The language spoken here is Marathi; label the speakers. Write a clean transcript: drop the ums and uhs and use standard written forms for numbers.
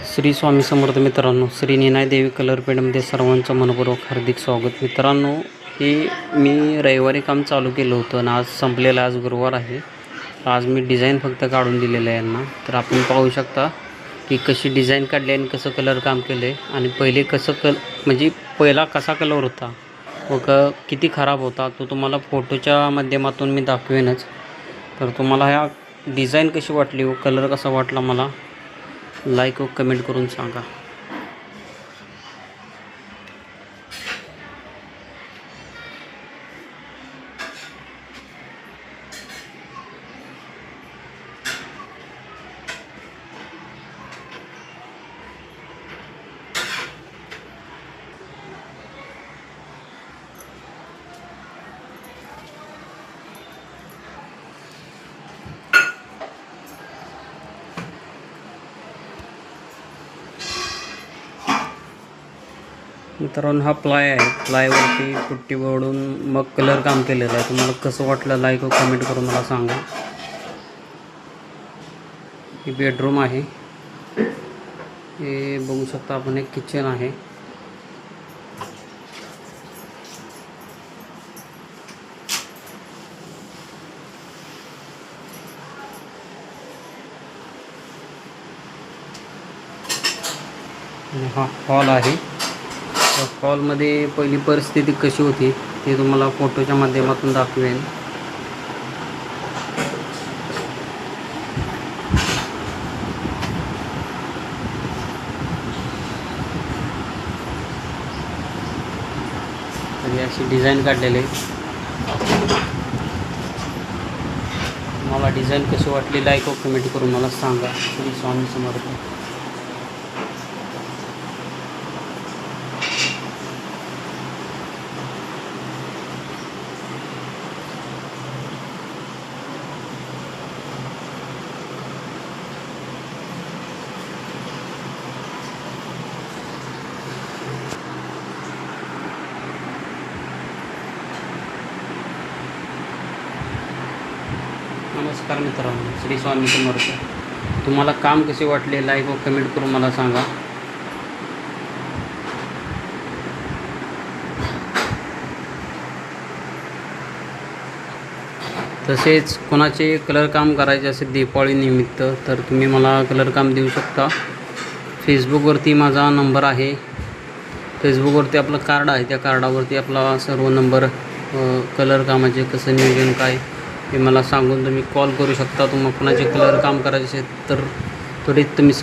Speaker 1: श्री स्वामी समर्थ मित्रांनो, श्री निनाय देवी कलर पेंटमध्ये सर्वांचं मनपूर्वक हार्दिक स्वागत. मित्रांनो, हे मी रविवारी काम चालू केलं होतं आणि आज संपलेलं. आज गुरुवार आहे. आज मी डिझाईन फक्त काढून दिलेलं आहे यांना. तर आपण पाहू शकता की कशी डिझाईन काढली आणि कसं कलर काम केलं आहे आणि पहिले कसं म्हणजे पहिला कसा कलर होता व किती खराब होता तो तुम्हाला फोटोच्या माध्यमातून मी दाखवेनच. तर तुम्हाला ह्या डिझाईन कशी वाटली व कलर कसा वाटला मला लाईक व कमेंट करून सांगा. मित्रांनो, हा प्लाय आहे. प्लायवरती पुट्टी ओढून मग कलर काम केलेलं आहे. तुम्हाला कसं वाटलं लाईक व कमेंट करून मला सांगा. ही बेडरूम आहे. हे बघू शकता आपण, एक किचन आहे. आणि हा हॉल आहे. हॉलमध्ये पहिली परिस्थिती कशी होती ते तुम्हाला फोटोच्या माध्यमातून दाखवेन. आणि अशी डिझाईन काढलेली आहे. मला डिझाईन कशी वाटली लाईक व कमेंट करून मला सांगा. श्री स्वामी समर्थ. नमस्कार मित्रांनो, श्री स्वामी समर्थ. तुम्हाला काम कसे वाटले लाईक व कमेंट करून मला सांगा. तसेच कोणाचे कलर काम करायचे असेल दीपावली निमित्त तर तुम्ही मला कलर काम देऊ शकता. फेसबुकवरती माझा नंबर आहे. फेसबुकवरती आपलं कार्ड आहे. त्या कार्डावरती आपला सर्व नंबर, कलर कामाचे कसं नियोजन काय हे मला सांगून तुम्ही कॉल करू शकता. तुम्हाला कोणाचे कलर काम करायचे असेल तर थोडी तुम्ही